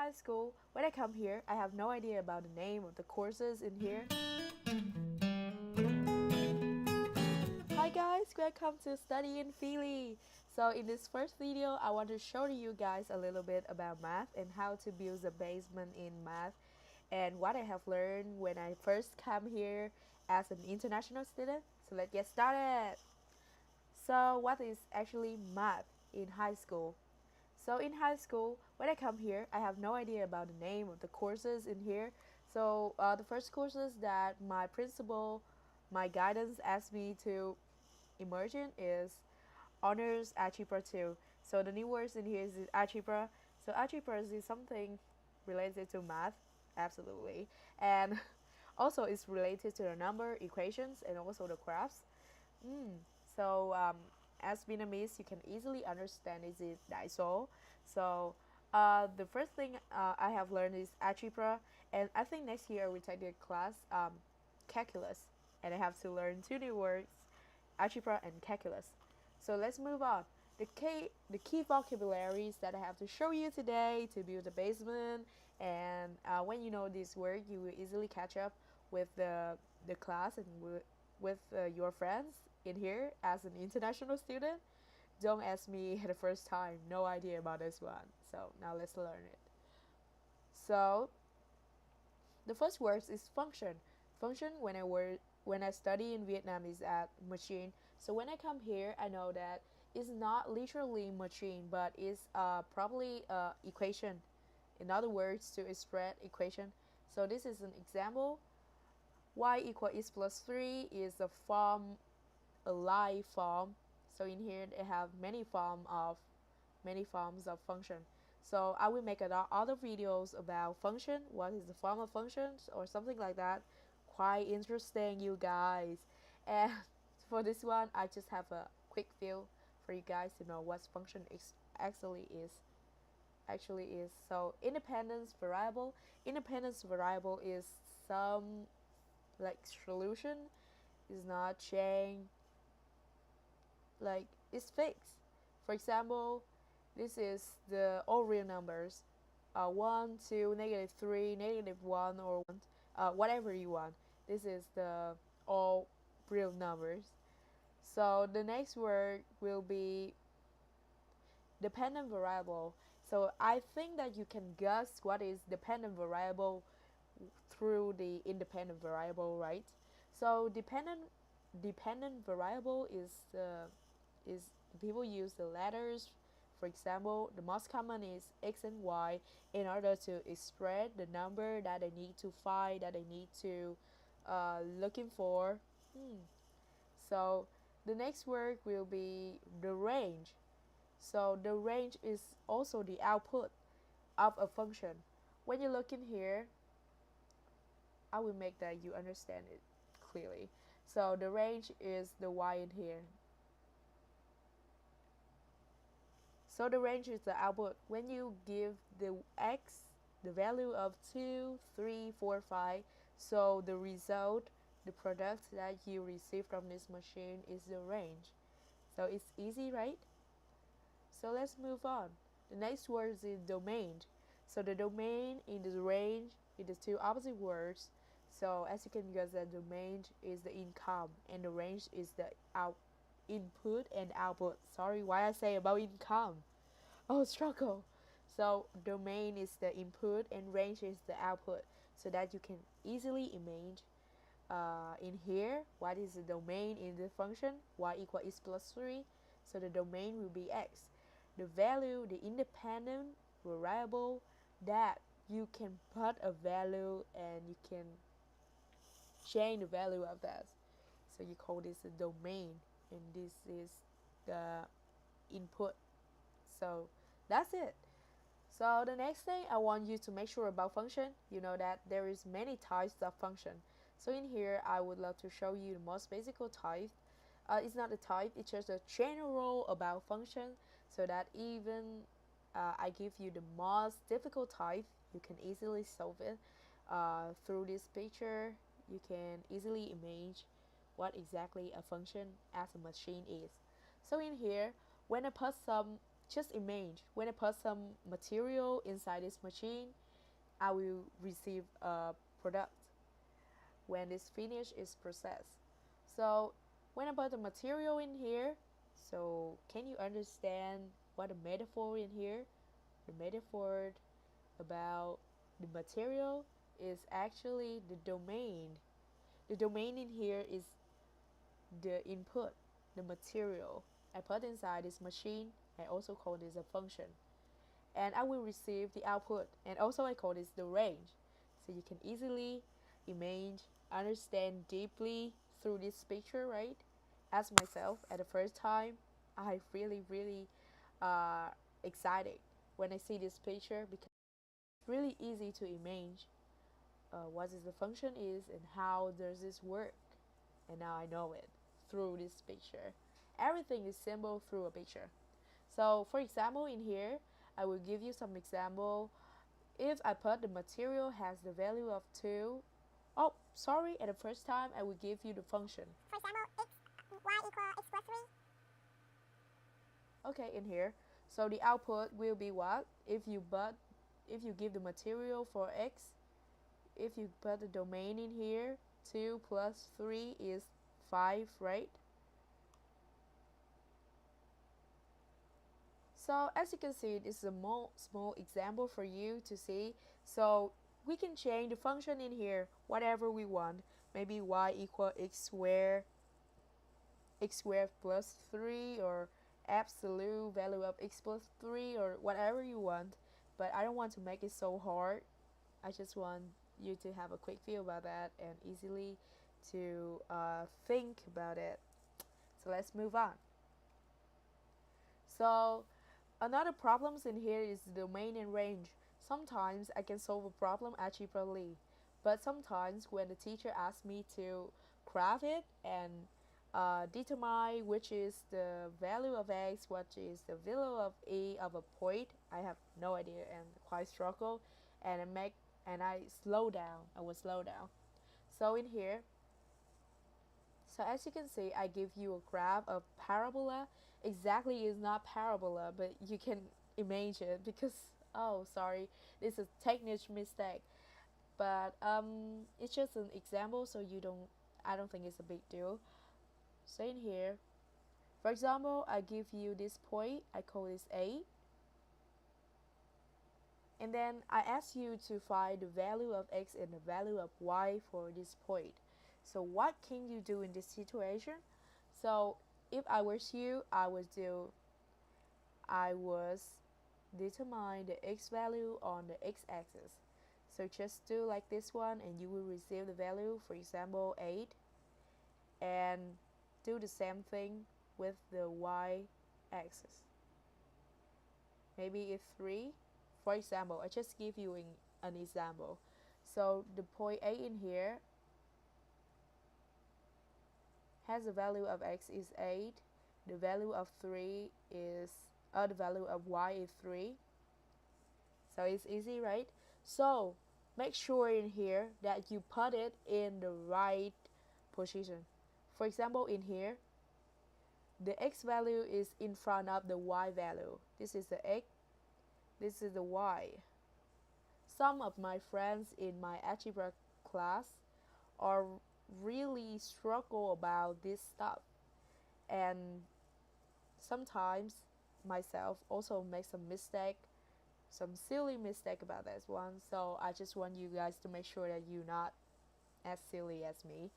high school, when I come here, I have no idea about the name of the courses in here. Hi guys, welcome to Study in Philly. So in this first video, I want to show you guys a little bit about math and how to build a basement in math and what I have learned when I first came here as an international student. So let's get started. So what is actually math in high school? So in high school, when I come here, I have no idea about the name of the courses in here. So the first courses that my principal, my guidance asked me to immerse in is honors algebra 2. So the new words in here is algebra. So algebra is something related to math, absolutely, and also it's related to the number equations and also the graphs. So as Vietnamese, you can easily understand is it daiso. So the first thing I have learned is algebra, and I think next year we take the class calculus, and I have to learn two new words, algebra and calculus. So let's move on. The key vocabularies that I have to show you today to build a basement, and when you know this word, you will easily catch up with the class and with your friends in here as an international student. Don't ask me the first time, no idea about this one. So now let's learn it. So the first word is function. Function when I study in Vietnam is at machine. So when I come here, I know that it's not literally machine, but it's probably equation. In other words, to express equation. So this is an example. Y equal x plus 3 is a live form. So in here they have many forms of function. So I will make other videos about function, what is the form of functions or something like that. Quite interesting, you guys. And for this one, I just have a quick feel for you guys to know what function actually is. So independence variable. Independence variable is some like solution is not change, like it's fixed. For example, this is the all real numbers, 1, 2, -3, -1, or 1, whatever you want. This is the all real numbers. So the next word will be dependent variable. So I think that you can guess what is dependent variable through the independent variable, right? So dependent variable is people use the letters. For example, the most common is x and y in order to express the number that they need to find, that they need to looking for. So the next word will be the range. So the range is also the output of a function. When you look in here, I will make that you understand it clearly. So the range is the y in here. So the range is the output. When you give the x the value of 2, 3, 4, 5, so the result, the product that you receive from this machine is the range. So it's easy, right? So let's move on. The next word is domain. So the domain in the range is the two opposite words. So as you can guess, the domain is the income and the range is the input and output. Sorry, why I say about income? Oh, struggle. So domain is the input and range is the output, so that you can easily imagine in here what is the domain in the function y equal x plus 3. So the domain will be x. The value, the independent variable that you can put a value and you can change the value of that. So you call this a domain, and this is the input. So that's it. So the next thing I want you to make sure about function, you know that there is many types of function. So in here, I would love to show you the most basic type. It's not a type, it's just a general about function, so that even I give you the most difficult type, you can easily solve it. Through this picture, you can easily imagine what exactly a function as a machine is. So in here, when I put some just imagine when I put some material inside this machine, I will receive a product when this finish is processed. So when I put the material in here, so can you understand what the metaphor in here? The metaphor about the material is actually the domain. The domain in here is the input, the material I put inside this machine. I also call this a function. And I will receive the output, and also I call this the range. So you can easily imagine, understand deeply through this picture, right? As myself, at the first time, I really uh, excited when I see this picture because it's really easy to imagine what is the function is and how does this work. And now I know it through this picture. Everything is simple through a picture. So for example, in here, I will give you some example. If I put the material has the value of 2, oh, sorry, at the first time, I will give you the function. For example, y equal x plus 3. Okay, in here. So the output will be what? If you give the material for x, if you put the domain in here, 2 plus 3 is 5, right? So as you can see, this is a small example for you to see. So we can change the function in here, whatever we want. Maybe y equal x squared plus 3, or absolute value of x plus 3, or whatever you want. But I don't want to make it so hard. I just want you to have a quick feel about that and easily to think about it. So let's move on. So another problems in here is domain and range. Sometimes I can solve a problem algebraically, but sometimes when the teacher asks me to craft it and determine which is the value of x, what is the value of e of a point, I have no idea and quite struggle, and I slow down. I will slow down. So in here, so as you can see, I give you a graph of parabola. Exactly is not parabola, but you can imagine because, oh, sorry, this is a technical mistake. But it's just an example, so I don't think it's a big deal. So in here, for example, I give you this point, I call this A. And then I ask you to find the value of x and the value of y for this point. So what can you do in this situation? So if I was you, I was determine the x value on the x-axis. So just do like this one and you will receive the value, for example 8, and do the same thing with the y-axis. Maybe it's 3. For example, I just give you an example. So the point A in here has the value of x is 8, the value of 3 is the value of y is 3. So it's easy, right? So make sure in here that you put it in the right position. For example, in here, the x value is in front of the y value. This is the x, this is the y. Some of my friends in my algebra class are really struggle about this stuff, and sometimes myself also make some mistake, some silly mistake about this one. So I just want you guys to make sure that you're not as silly as me.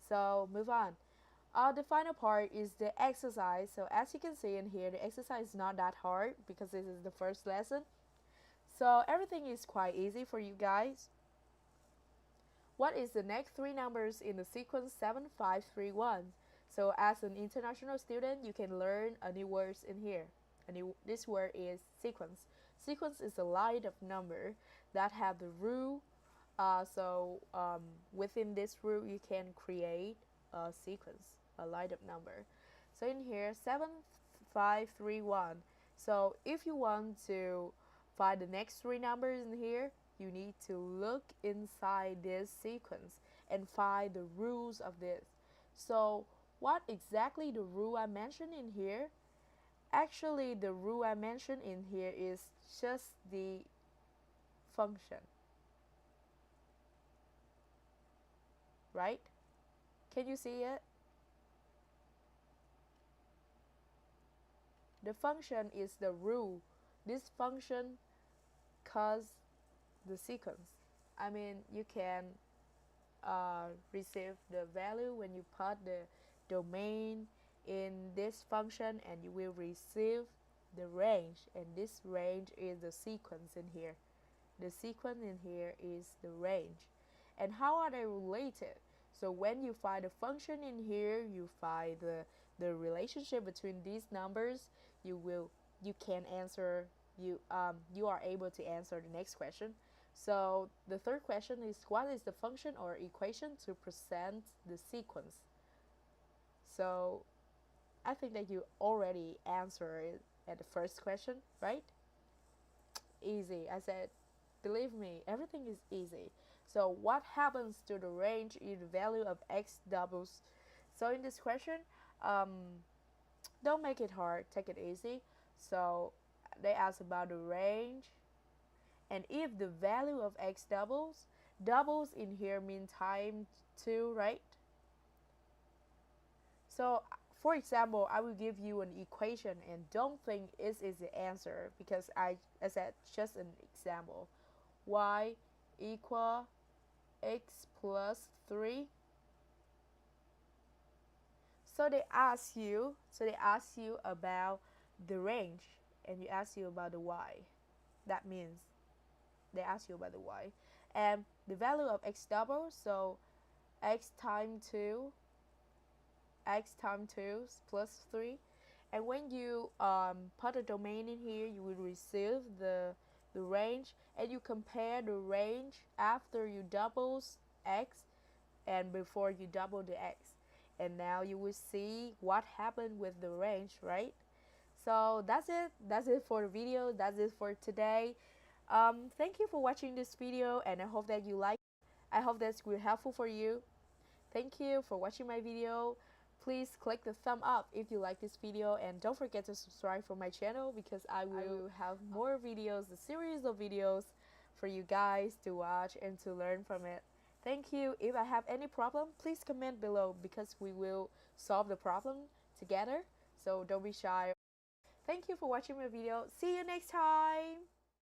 So move on. The final part is the exercise. So as you can see in here, the exercise is not that hard because this is the first lesson. So everything is quite easy for you guys. What is the next 3 numbers in the sequence 7531? So as an international student, you can learn a new words in here. This word is sequence. Sequence is a line of number that have the rule. Within this rule, you can create a sequence, a line of number. So in here, 7531. So if you want to find the next 3 numbers in here, you need to look inside this sequence and find the rules of this. So what exactly the rule I mentioned in here? Actually, the rule I mentioned in here is just the function, right? Can you see it? The function is the rule. This function cause the sequence. I mean, you can receive the value when you put the domain in this function, and you will receive the range, and this range is the sequence in here. The sequence in here is the range. And how are they related? So when you find a function in here, you find the relationship between these numbers, you can answer, you are able to answer the next question. So the third question is, what is the function or equation to present the sequence? So I think that you already answered it at the first question, right? Easy. I said, believe me, everything is easy. So what happens to the range if the value of x doubles? So in this question, um, don't make it hard, take it easy. So they ask about the range, and if the value of x doubles, doubles in here mean time 2, right? So for example, I will give you an equation, and don't think this is the answer, because I said just an example. Y equal x plus 3. So they ask you about the range, and you ask you about the y. That means they ask you about the y. And the value of x double, so x times 2, x times 2 plus 3. And when you put a domain in here, you will receive the range, and you compare the range after you doubles x and before you double the x. And now you will see what happened with the range, right? So that's it for the video, that's it for today. Thank you for watching this video, and I hope that you like. I hope that's will helpful for you. Thank you for watching my video. Please click the thumb up if you like this video, and don't forget to subscribe for my channel, because I will have more videos, a series of videos for you guys to watch and to learn from it. Thank you. If I have any problem, please comment below, because we will solve the problem together. So don't be shy. Thank you for watching my video. See you next time.